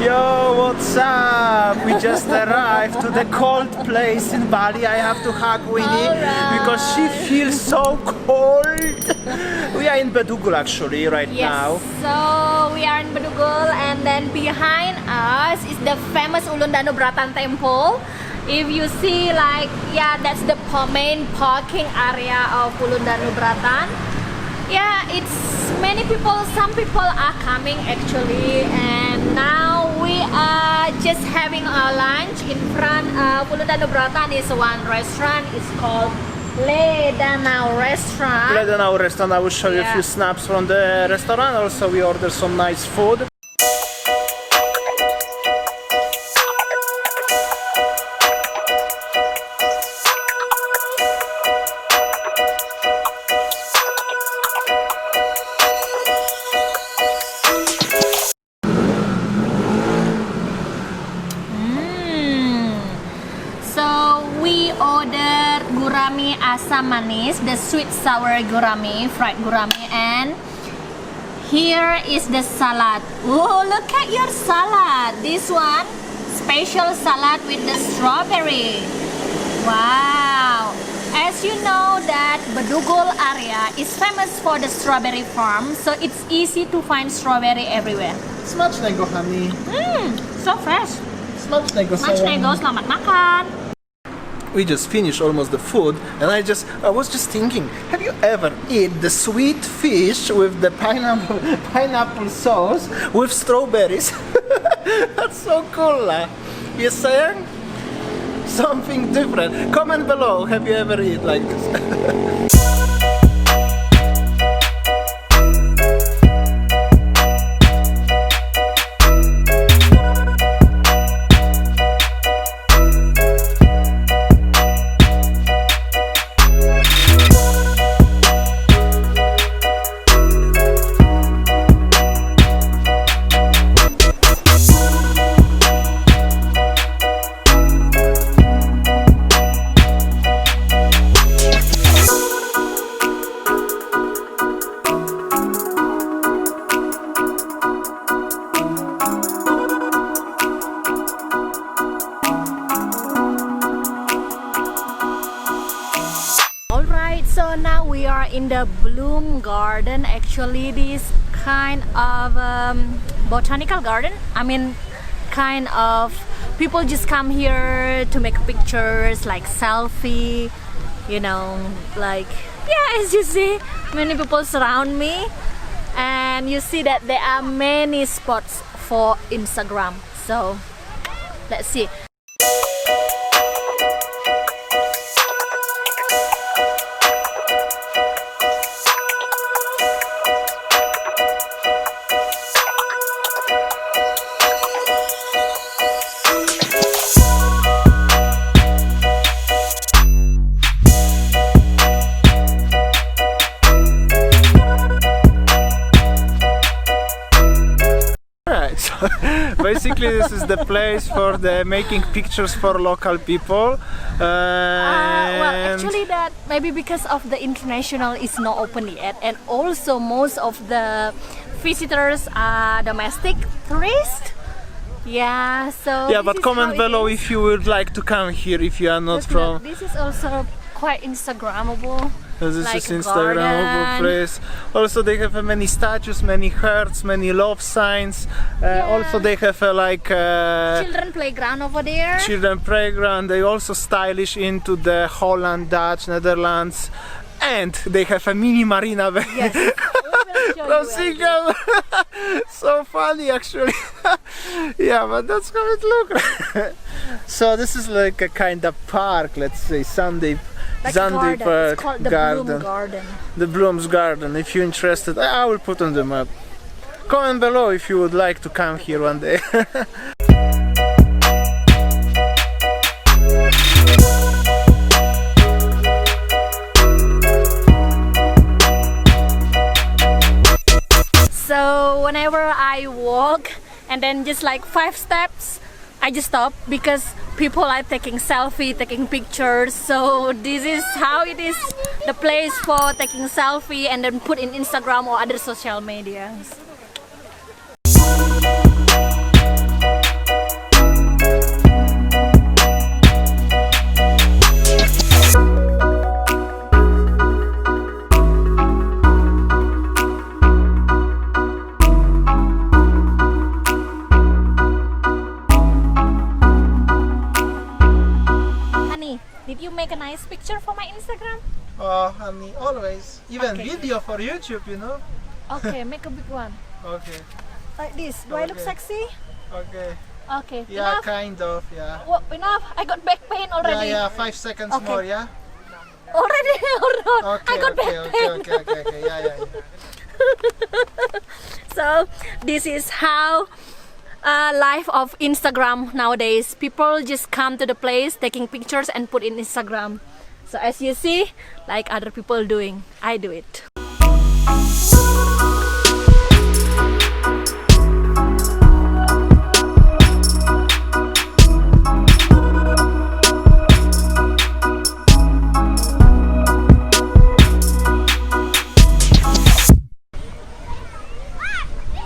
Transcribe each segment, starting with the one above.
Yo, what's up? We just arrived to the cold place in Bali. I have to hug Winnie because she feels so cold. We are in Bedugul actually right now. So we are in Bedugul, and then behind us is the famous Ulun Danu Bratan temple. If you see, like, yeah, that's the main parking area of Ulun Danu Bratan. Yeah, it's many people, some people are coming actually, and now we are just having our lunch in front of Ulun Danu Bratan. Is one restaurant, it's called Le Danau Restaurant. Le Danau Restaurant, I will show you a few snaps from the restaurant. Also we ordered some nice food. We ordered gurami asam manis, the sweet sour gurami, fried gurami, and here is the salad. Oh, look at your salad. This one, special salad with the strawberry. Wow. As you know that Bedugul area is famous for the strawberry farm, so it's easy to find strawberry everywhere. Smacznego, honey. So fresh. Smacznego, Smacznego, selamat makan. We just finished almost the food, and I was just thinking, have you ever eaten the sweet fish with the pineapple sauce with strawberries? That's so cool. You saying? Something different. Comment below, have you ever eaten like this? So now we are in the bloom garden. Actually, this kind of botanical garden. I mean, kind of people just come here to make pictures, like selfie, you know, like, yeah, as you see, many people surround me, and you see that there are many spots for Instagram. So let's see. So basically this is the place for the making pictures for local people. Well, actually that maybe because of the international is not open yet, and also most of the visitors are domestic tourists. Yeah, so yeah, but comment below if you would like to come here if you are not from. This is also quite Instagrammable. This like is Instagrammable place. Also they have many statues, many hearts, many love signs. Also they have children playground over there. Children playground. They also stylish into the Holland, Dutch, Netherlands, and they have a mini marina there. Yes. From single. So funny actually. Yeah, but that's how it looks. So this is like a kind of park, let's say Sunday. Like Sunday park, it's called the garden. Bloom Garden. The Bloom's Garden. If you're interested, I will put on the map. Comment below if you would like to come here one day. So whenever I walk and then just like 5 steps, I just stop because people are taking selfie, taking pictures. So this is how it is, the place for taking selfie and then put in Instagram or other social medias. nice picture for my Instagram? Oh, honey, always. Even Okay. video for YouTube, you know? Okay, make a big one. Okay, Like this. Do I look Okay. sexy? okay. Okay. Yeah, Enough? kind of, yeah. Whoa, enough. I got back pain already. Yeah, 5 seconds Okay. more, yeah? Already or not? Okay, I got back pain. okay. Yeah. So this is how life of Instagram nowadays. People just come to the place, taking pictures and put in Instagram. So as you see, like other people doing, I do it.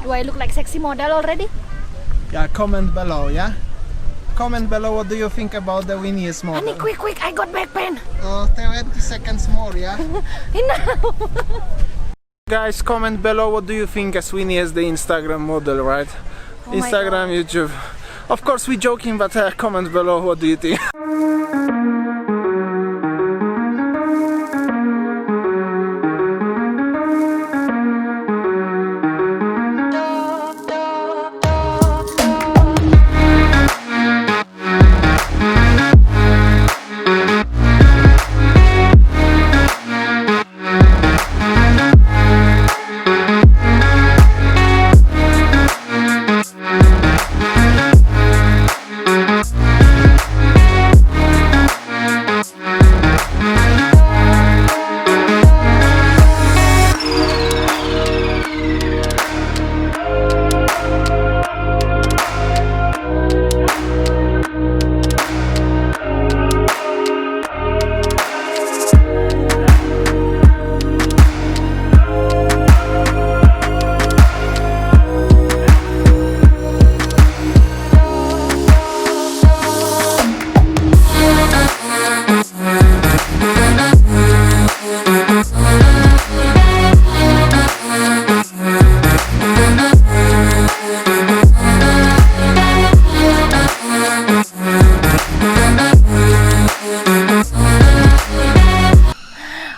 Do I look like sexy model already? Yeah, comment below, yeah? Comment below what do you think about the winniest model. Honey, quick, I got back pain. 20 seconds more, yeah? Enough. Guys, comment below what do you think as Winnie as the Instagram model, right? Oh my Instagram, YouTube. Of course we're joking, but comment below what do you think.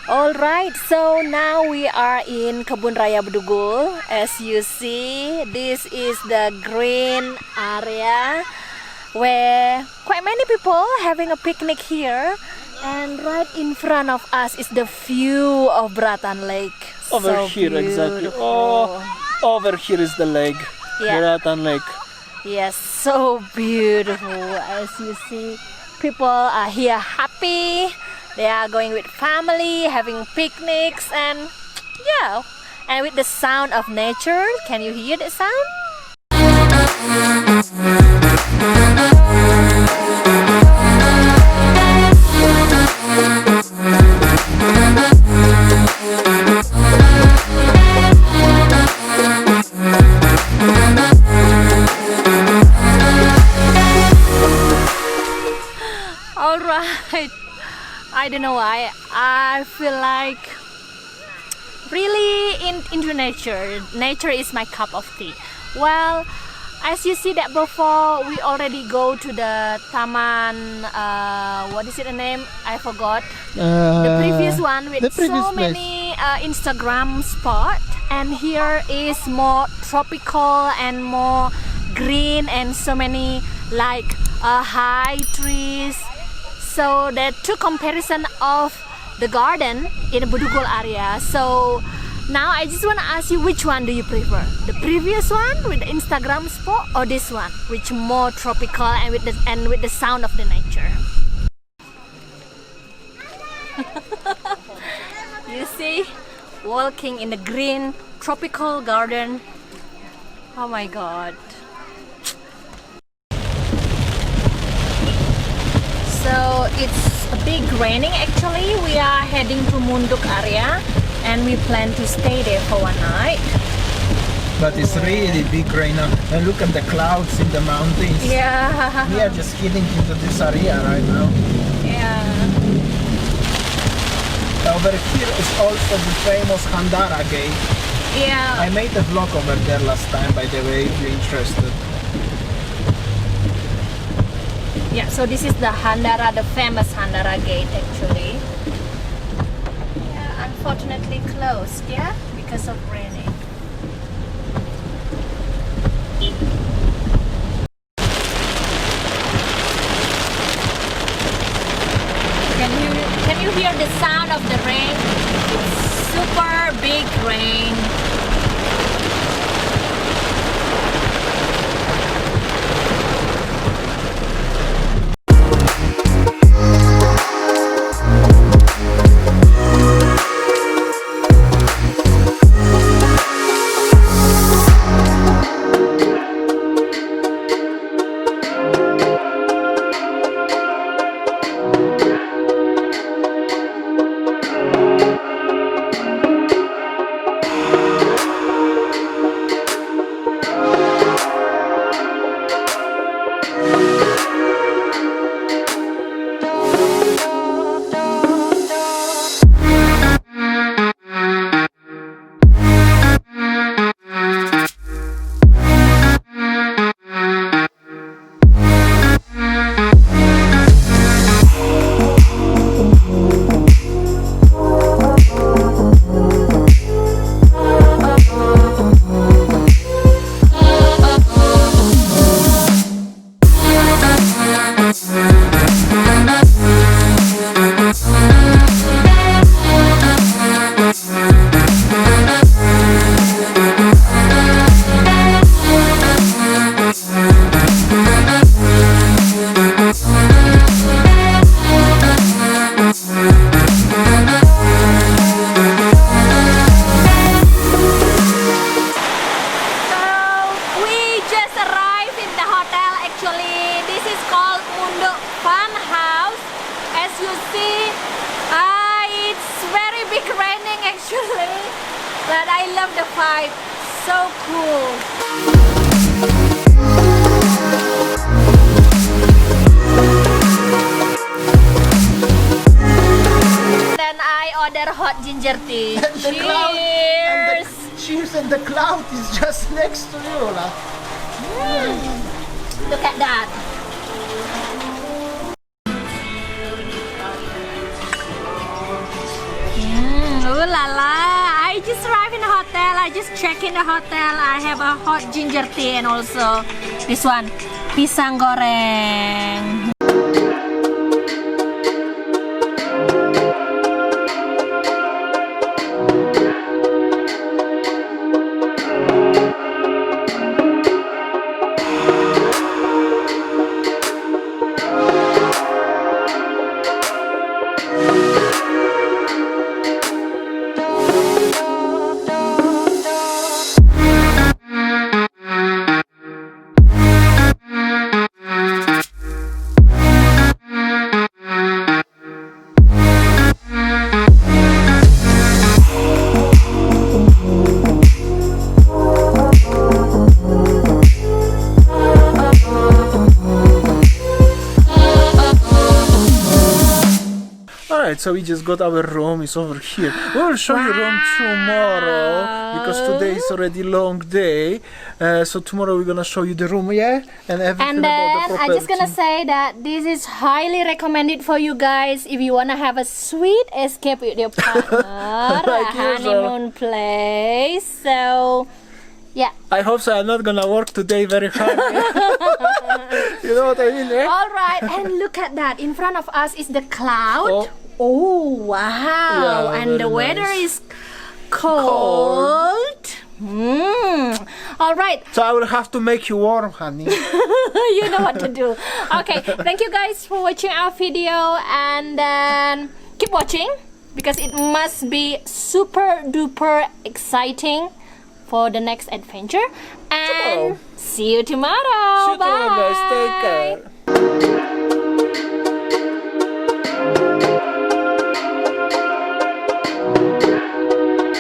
Alright, so now we are in Kebun Raya Bedugul. As you see, this is the green area where quite many people having a picnic here. And right in front of us is the view of Bratan Lake. Over So here, exactly. beautiful. Oh, over here is the lake. Yeah. Bratan Lake. Yes, so beautiful. As you see, people are here happy. They are going with family, having picnics, and yeah, and with the sound of nature. Can you hear the sound? All right. I don't know why. I feel like really into nature. Nature is my cup of tea. Well, as you see that before, we already go to the Taman. What is it the name? I forgot. The previous one with so many Instagram spot, and here is more tropical and more green and so many like high trees. So there are two comparison of the garden in the Bedugul area. So now I just want to ask you, which one do you prefer? The previous one with the Instagram spot, or this one, which more tropical and with the sound of the nature? You see, walking in the green tropical garden. Oh my God. So it's a big raining actually. We are heading to Munduk area and we plan to stay there for one night. But it's really big right now. And look at the clouds in the mountains. Yeah. We are just heading into this area right now. Yeah. Over here is also the famous Handara Gate. Yeah. I made a vlog over there last time, by the way, if you're interested. Yeah, so this is the Handara, the famous Handara gate actually. Yeah, unfortunately closed, yeah, because of raining. Can you hear the sound of the rain? It's super big rain. But I love the vibe, so cool. Then I order hot ginger tea. Cheers! Cheers, and the cloud is just next to you, lah. Look at that. Ooh la la! I just arrived in the hotel. I just checked in the hotel. I have a hot ginger tea and also this one, pisang goreng. So we just got our room, it's over here. We will show you room tomorrow because today is already long day. So tomorrow we're gonna show you the room, yeah, and everything and then about the property. I'm just gonna say that this is highly recommended for you guys if you wanna have a sweet escape with your partner, Like a honeymoon place. So yeah. I hope so. I'm not gonna work today very hard. You know what I mean, eh? All right, and look at that. In front of us is the cloud. Oh wow! Yeah, and the weather nice. is cold. All right. So I will have to make you warm, honey. You know what to do. Okay, thank you guys for watching our video, and then keep watching because it must be super duper exciting for the next adventure. And Tomorrow. see you tomorrow. See you tomorrow, guys. Take care.